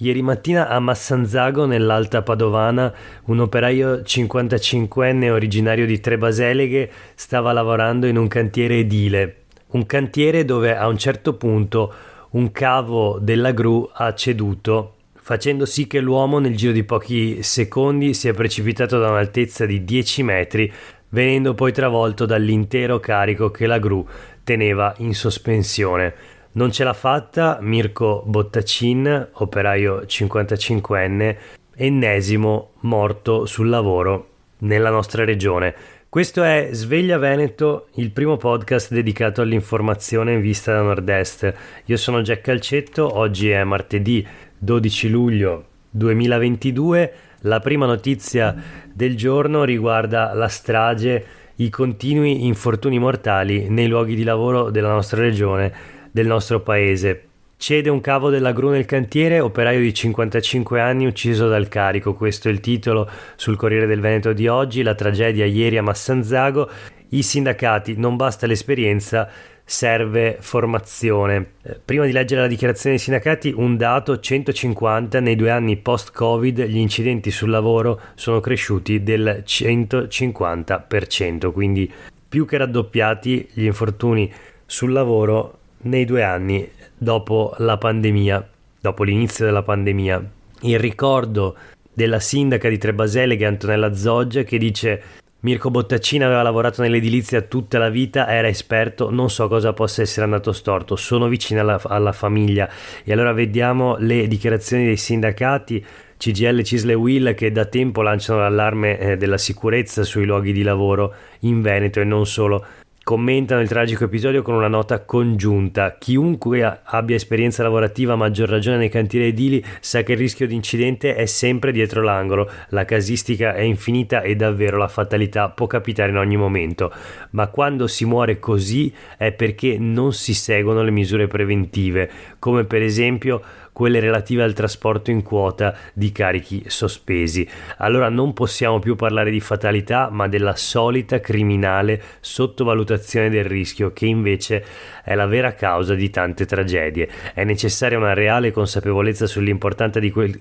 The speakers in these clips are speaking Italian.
Ieri mattina a Massanzago, nell'Alta Padovana, un operaio 55enne originario di Trebaseleghe stava lavorando in un cantiere edile. Un cantiere dove a un certo punto un cavo della gru ha ceduto, facendo sì che l'uomo nel giro di pochi secondi sia precipitato da un'altezza di 10 metri, venendo poi travolto dall'intero carico che la gru teneva in sospensione. Non ce l'ha fatta Mirko Bottacin, operaio 55enne, ennesimo morto sul lavoro nella nostra regione. Questo è Sveglia Veneto, il primo podcast dedicato all'informazione in vista da nord-est. Io sono Jack Calcetto, oggi è martedì 12 luglio 2022. La prima notizia del giorno riguarda la strage, i continui infortuni mortali nei luoghi di lavoro della nostra regione, del nostro paese. Cede un cavo della gru nel cantiere, operaio di 55 anni ucciso dal carico. Questo è il titolo sul Corriere del Veneto di oggi. La tragedia ieri a Massanzago. I sindacati, non basta l'esperienza, serve formazione. Prima di leggere la dichiarazione dei sindacati, un dato: 150 nei 2 anni post-Covid, gli incidenti sul lavoro sono cresciuti del 150%, quindi più che raddoppiati gli infortuni sul lavoro nei 2 anni dopo la pandemia, dopo l'inizio della pandemia. Il ricordo della sindaca di Trebaseleghe, Antonella Zoggia, che dice: Mirko Bottacin aveva lavorato nell'edilizia tutta la vita, era esperto, non so cosa possa essere andato storto, sono vicina alla famiglia. E allora vediamo le dichiarazioni dei sindacati CGIL, CISL e UIL, che da tempo lanciano l'allarme della sicurezza sui luoghi di lavoro in Veneto e non solo. Commentano il tragico episodio con una nota congiunta: chiunque abbia esperienza lavorativa, a maggior ragione nei cantieri edili, sa che il rischio di incidente è sempre dietro l'angolo. La casistica è infinita e davvero la fatalità può capitare in ogni momento, ma quando si muore così è perché non si seguono le misure preventive, come per esempio quelle relative al trasporto in quota di carichi sospesi. Allora non possiamo più parlare di fatalità, ma della solita criminale sottovalutazione del rischio, che invece è la vera causa di tante tragedie. È necessaria una reale consapevolezza sull'importanza di quel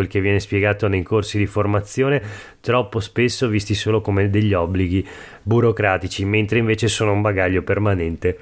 che viene spiegato nei corsi di formazione, troppo spesso visti solo come degli obblighi burocratici, mentre invece sono un bagaglio permanente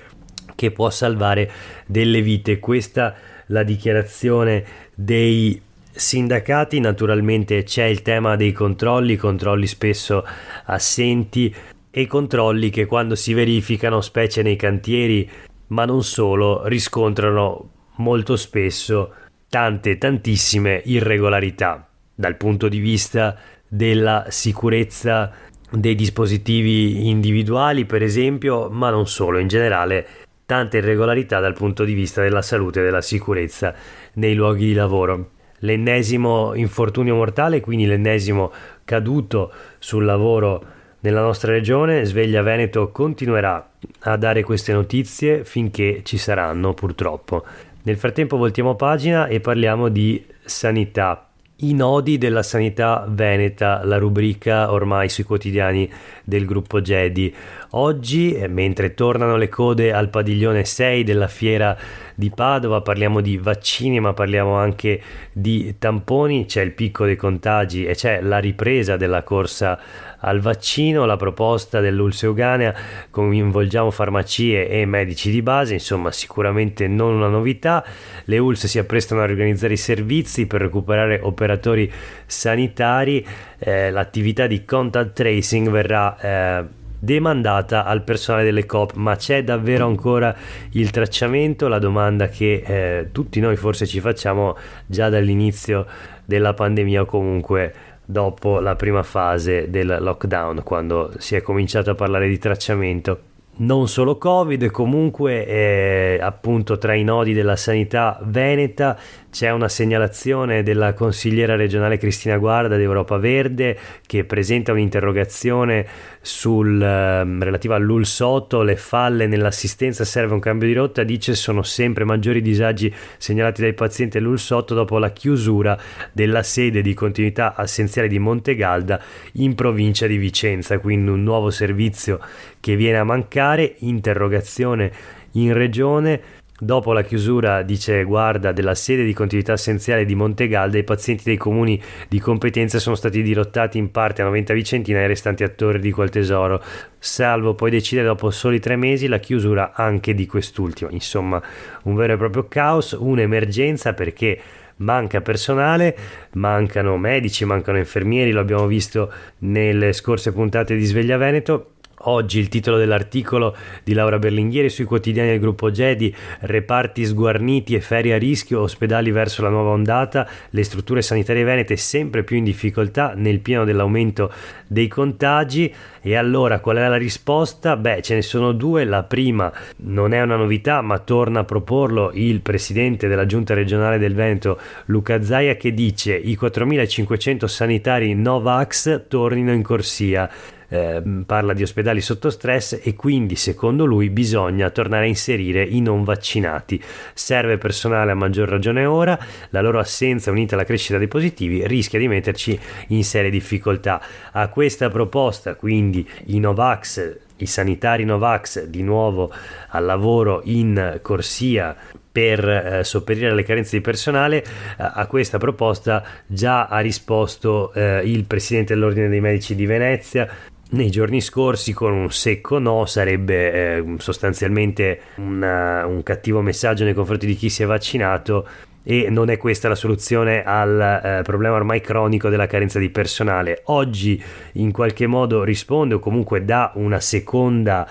che può salvare delle vite. Questa la dichiarazione dei sindacati. Naturalmente c'è il tema dei controlli spesso assenti, e controlli che, quando si verificano, specie nei cantieri, ma non solo, riscontrano molto spesso tantissime irregolarità dal punto di vista della sicurezza dei dispositivi individuali, per esempio, ma non solo, in generale tante irregolarità dal punto di vista della salute e della sicurezza nei luoghi di lavoro. L'ennesimo infortunio mortale, quindi l'ennesimo caduto sul lavoro nella nostra regione. Sveglia Veneto continuerà a dare queste notizie finché ci saranno, purtroppo. Nel frattempo voltiamo pagina e parliamo di sanità. I nodi della sanità veneta, la rubrica ormai sui quotidiani del gruppo Gedi. Oggi, mentre tornano le code al padiglione 6 della fiera di Padova, parliamo di vaccini, ma parliamo anche di tamponi. C'è il picco dei contagi e c'è la ripresa della corsa al vaccino, la proposta dell'ULSS Euganea: coinvolgiamo farmacie e medici di base. Insomma, sicuramente non una novità. Le ULSS si apprestano a riorganizzare i servizi per recuperare operatori sanitari. L'attività di contact tracing verrà demandata al personale delle Coop, ma c'è davvero ancora il tracciamento? La domanda che tutti noi forse ci facciamo già dall'inizio della pandemia, o comunque dopo la prima fase del lockdown, quando si è cominciato a parlare di tracciamento. Non solo Covid, comunque appunto tra i nodi della sanità veneta c'è una segnalazione della consigliera regionale Cristina Guarda di Europa Verde, che presenta un'interrogazione relativa all'ULSS 8, le falle nell'assistenza, serve un cambio di rotta. Dice: sono sempre maggiori disagi segnalati dai pazienti all'ULSS 8 dopo la chiusura della sede di continuità essenziale di Montegalda in provincia di Vicenza, quindi un nuovo servizio che viene a mancare. Interrogazione in regione. Dopo la chiusura, dice Guarda, della sede di continuità essenziale di Montegalda, i pazienti dei comuni di competenza sono stati dirottati in parte a Noventa Vicentina e ai restanti attori di quel tesoro, salvo poi decidere dopo soli 3 mesi la chiusura anche di quest'ultimo. Insomma, un vero e proprio caos, un'emergenza, perché manca personale, mancano medici, mancano infermieri, lo abbiamo visto nelle scorse puntate di Sveglia Veneto. Oggi il titolo dell'articolo di Laura Berlinghieri sui quotidiani del gruppo Gedi: reparti sguarniti e ferie a rischio, ospedali verso la nuova ondata, le strutture sanitarie venete sempre più in difficoltà nel pieno dell'aumento dei contagi. E allora qual è la risposta? Beh, ce ne sono due. La prima non è una novità, ma torna a proporlo il presidente della giunta regionale del Veneto, Luca Zaia, che dice: i 4.500 sanitari Novax tornino in corsia. Parla di ospedali sotto stress e quindi secondo lui bisogna tornare a inserire i non vaccinati. Serve personale a maggior ragione ora, la loro assenza unita alla crescita dei positivi rischia di metterci in serie difficoltà. A questa proposta quindi i Novax, i sanitari Novax di nuovo al lavoro in corsia per sopperire alle carenze di personale. A questa proposta già ha risposto il presidente dell'Ordine dei Medici di Venezia nei giorni scorsi con un secco no. Sarebbe sostanzialmente un cattivo messaggio nei confronti di chi si è vaccinato, e non è questa la soluzione al problema ormai cronico della carenza di personale. Oggi in qualche modo risponde, o comunque dà una seconda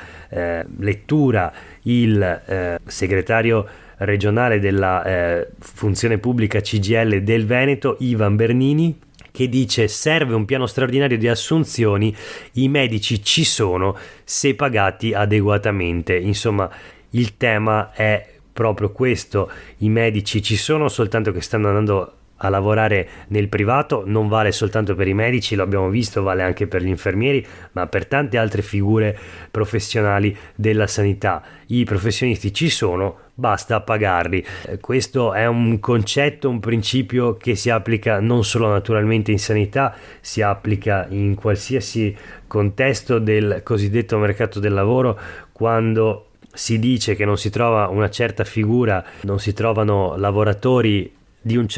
lettura, il segretario regionale della funzione pubblica CGIL del Veneto, Ivan Bernini, che dice: serve un piano straordinario di assunzioni, i medici ci sono se pagati adeguatamente. Insomma, il tema è proprio questo: i medici ci sono, soltanto che stanno andando a lavorare nel privato. Non vale soltanto per i medici, lo abbiamo visto, vale anche per gli infermieri, ma per tante altre figure professionali della sanità. I professionisti ci sono, basta pagarli. Questo è un concetto, un principio che si applica non solo naturalmente in sanità, si applica in qualsiasi contesto del cosiddetto mercato del lavoro. Quando si dice che non si trova una certa figura, non si trovano lavoratori in un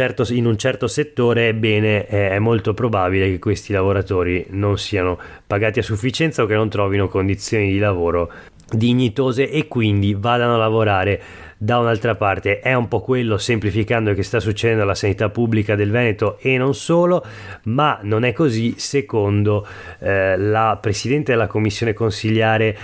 certo settore, ebbene è molto probabile che questi lavoratori non siano pagati a sufficienza o che non trovino condizioni di lavoro dignitose e quindi vadano a lavorare da un'altra parte. È un po' quello, semplificando, che sta succedendo alla sanità pubblica del Veneto e non solo, ma non è così secondo la presidente della commissione consigliare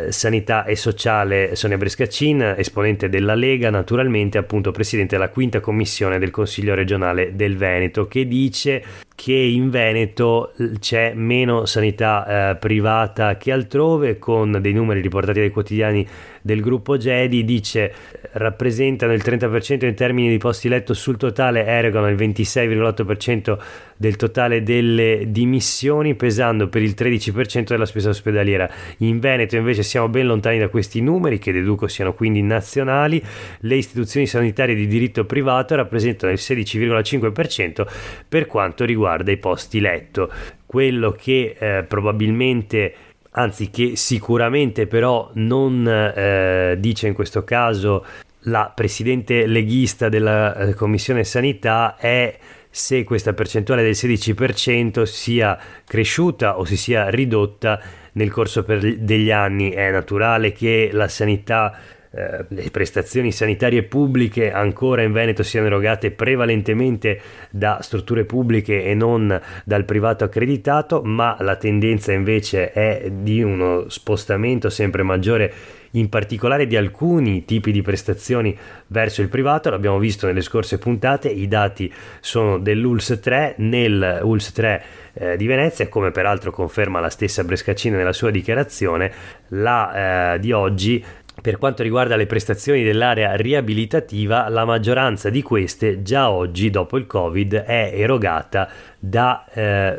sanità e sociale Sonia Brescaccin, esponente della Lega, naturalmente appunto presidente della quinta commissione del Consiglio regionale del Veneto, che dice che in Veneto c'è meno sanità privata che altrove, con dei numeri riportati dai quotidiani del gruppo Gedi. Dice: rappresentano il 30% in termini di posti letto sul totale, erogano il 26,8% del totale delle dimissioni, pesando per il 13% della spesa ospedaliera. In Veneto invece siamo ben lontani da questi numeri, che deduco siano quindi nazionali. Le istituzioni sanitarie di diritto privato rappresentano il 16,5% per quanto riguarda i posti letto. Quello che probabilmente, anzi che sicuramente però non dice in questo caso la presidente leghista della Commissione Sanità, è se questa percentuale del 16% sia cresciuta o si sia ridotta nel corso degli anni. È naturale che la sanità, le prestazioni sanitarie pubbliche ancora in Veneto siano erogate prevalentemente da strutture pubbliche e non dal privato accreditato, ma la tendenza invece è di uno spostamento sempre maggiore, in particolare di alcuni tipi di prestazioni verso il privato. L'abbiamo visto nelle scorse puntate, i dati sono dell'ULSS 3, nel ULSS 3 di Venezia, come peraltro conferma la stessa Brescaccina nella sua dichiarazione, la di oggi. Per quanto riguarda le prestazioni dell'area riabilitativa, la maggioranza di queste già oggi, dopo il Covid, è erogata da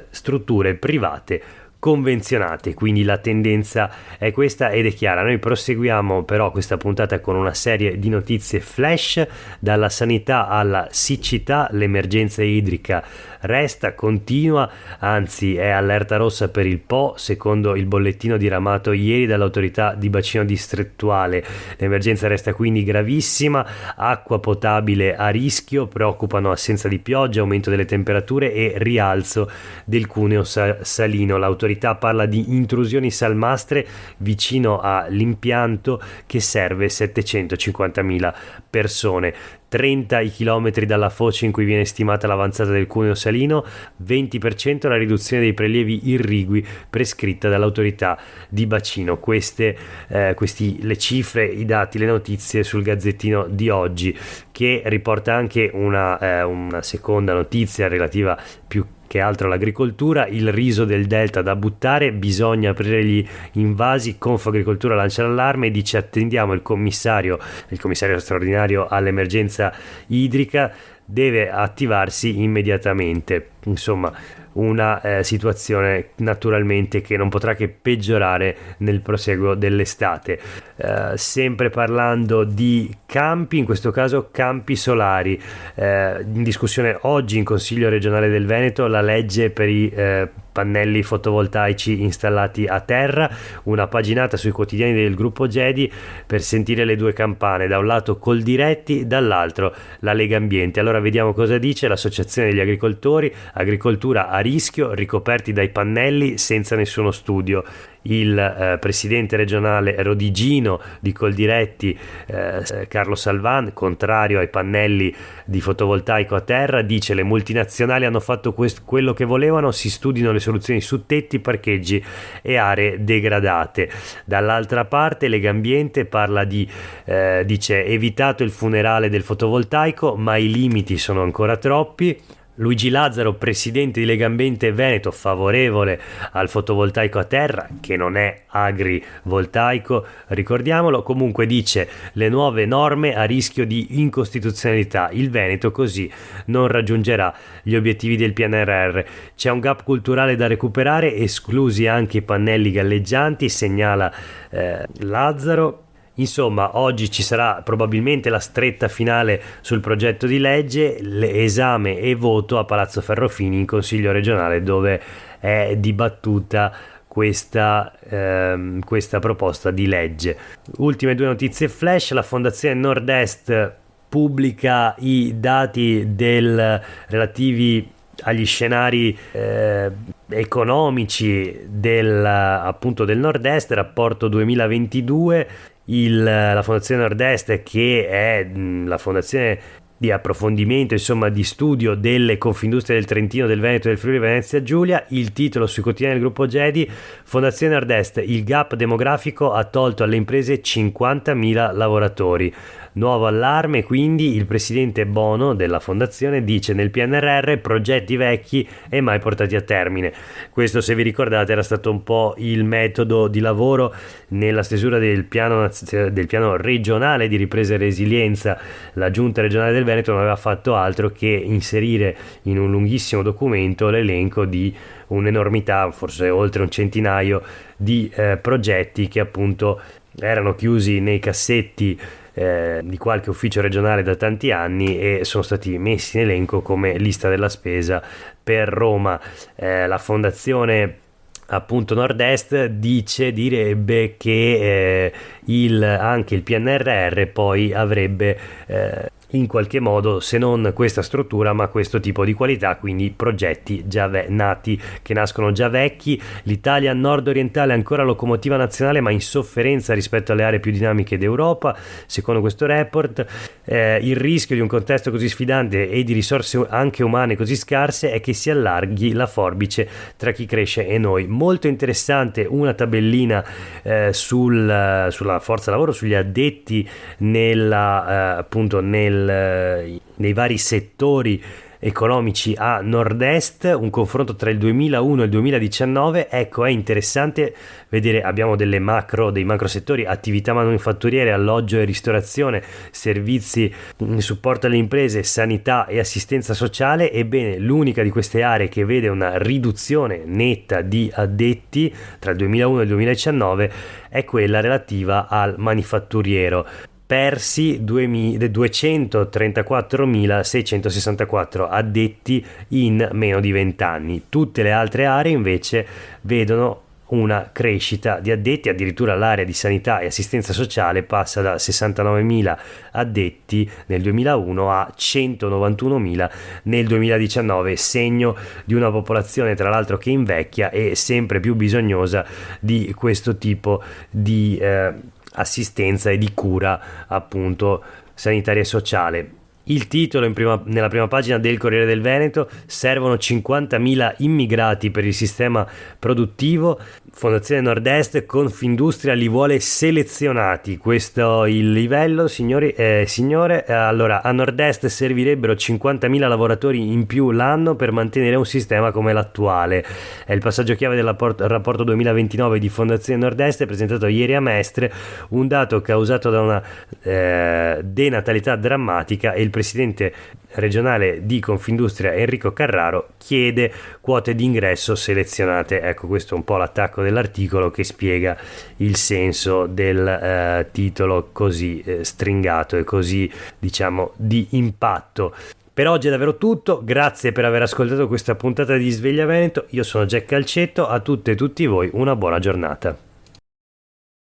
strutture private convenzionate, quindi la tendenza è questa ed è chiara. Noi proseguiamo però questa puntata con una serie di notizie flash, dalla sanità alla siccità. L'emergenza idrica resta, continua, anzi è allerta rossa per il Po secondo il bollettino diramato ieri dall'autorità di bacino distrettuale. L'emergenza resta quindi gravissima, acqua potabile a rischio, preoccupano assenza di pioggia, aumento delle temperature e rialzo del cuneo salino. L'autorità parla di intrusioni salmastre vicino all'impianto che serve 750.000 persone. 30 i chilometri dalla foce in cui viene stimata l'avanzata del cuneo salino, 20% la riduzione dei prelievi irrigui prescritta dall'autorità di bacino. Queste le cifre, i dati, le notizie sul Gazzettino di oggi, che riporta anche una seconda notizia relativa più che altro all'agricoltura. Il riso del delta da buttare, bisogna aprire gli invasi. Confagricoltura lancia l'allarme e dice: attendiamo il commissario straordinario all'emergenza idrica, deve attivarsi immediatamente. Insomma, una situazione naturalmente che non potrà che peggiorare nel proseguo dell'estate. Sempre parlando di campi, in questo caso campi solari, in discussione oggi in Consiglio regionale del Veneto la legge per i pannelli fotovoltaici installati a terra. Una paginata sui quotidiani del gruppo Gedi per sentire le due campane, da un lato Coldiretti, dall'altro la Lega Ambiente. Allora vediamo cosa dice l'associazione degli agricoltori: agricoltura a rischio, ricoperti dai pannelli senza nessuno studio. Il presidente regionale Rodigino di Coldiretti, Carlo Salvan, contrario ai pannelli di fotovoltaico a terra, dice: le multinazionali hanno fatto quello che volevano, si studiano le soluzioni su tetti, parcheggi e aree degradate. Dall'altra parte Lega Ambiente parla dice: evitato il funerale del fotovoltaico, ma i limiti sono ancora troppi. Luigi Lazzaro, presidente di Lega Ambiente Veneto, favorevole al fotovoltaico a terra, che non è agrivoltaico, ricordiamolo. Comunque dice: le nuove norme a rischio di incostituzionalità, il Veneto così non raggiungerà gli obiettivi del PNRR. C'è un gap culturale da recuperare, esclusi anche i pannelli galleggianti, segnala Lazzaro. Insomma, oggi ci sarà probabilmente la stretta finale sul progetto di legge, esame e voto a Palazzo Ferrofini in Consiglio regionale, dove è dibattuta questa proposta di legge. Ultime due notizie flash: la Fondazione Nord-Est pubblica i dati relativi agli scenari economici appunto del Nord-Est, rapporto 2022. La Fondazione Nord-Est, che è la fondazione di approfondimento, insomma di studio delle Confindustrie del Trentino, del Veneto e del Friuli Venezia Giulia. Il titolo sui quotidiani del gruppo Gedi: Fondazione Nord-Est, il gap demografico ha tolto alle imprese 50.000 lavoratori. Nuovo allarme, quindi. Il presidente Bono della fondazione dice: nel PNRR progetti vecchi e mai portati a termine. Questo, se vi ricordate, era stato un po' il metodo di lavoro nella stesura del piano regionale di ripresa e resilienza. La giunta regionale del Veneto non aveva fatto altro che inserire in un lunghissimo documento l'elenco di un'enormità, forse oltre un centinaio di progetti che appunto erano chiusi nei cassetti di qualche ufficio regionale da tanti anni e sono stati messi in elenco come lista della spesa per Roma. La fondazione appunto Nord-Est direbbe che anche il PNRR poi avrebbe in qualche modo, se non questa struttura, ma questo tipo di qualità, quindi progetti già nati, che nascono già vecchi. L'Italia nord-orientale è ancora locomotiva nazionale, ma in sofferenza rispetto alle aree più dinamiche d'Europa, secondo questo report. Il rischio di un contesto così sfidante e di risorse anche umane così scarse è che si allarghi la forbice tra chi cresce e noi. Molto interessante una tabellina sulla forza lavoro, sugli addetti nei vari settori economici a nord-est, un confronto tra il 2001 e il 2019. Ecco, è interessante vedere, abbiamo dei macro settori: attività manifatturiere, alloggio e ristorazione, servizi, supporto alle imprese, sanità e assistenza sociale. Ebbene, l'unica di queste aree che vede una riduzione netta di addetti tra il 2001 e il 2019 è quella relativa al manifatturiero. Persi 234.664 addetti in meno di 20 anni. Tutte le altre aree invece vedono una crescita di addetti, addirittura l'area di sanità e assistenza sociale passa da 69.000 addetti nel 2001 a 191.000 nel 2019, segno di una popolazione tra l'altro che invecchia e sempre più bisognosa di questo tipo di assistenza e di cura appunto sanitaria e sociale. Il titolo nella prima pagina del Corriere del Veneto: servono 50.000 immigrati per il sistema produttivo, Fondazione Nord-Est, Confindustria li vuole selezionati. Questo il livello, signori e signore. Allora, a Nord-Est servirebbero 50.000 lavoratori in più l'anno per mantenere un sistema come l'attuale. È il passaggio chiave del rapporto 2029 di Fondazione Nord-Est, presentato ieri a Mestre, un dato causato da una denatalità drammatica, e il presidente regionale di Confindustria Enrico Carraro chiede quote d'ingresso selezionate. Ecco, questo è un po' l'attacco dell'articolo che spiega il senso del titolo così stringato e così, diciamo, di impatto. Per oggi è davvero tutto, grazie per aver ascoltato questa puntata di Sveglia Veneto. Io sono Jack Calcetto, a tutte e tutti voi una buona giornata.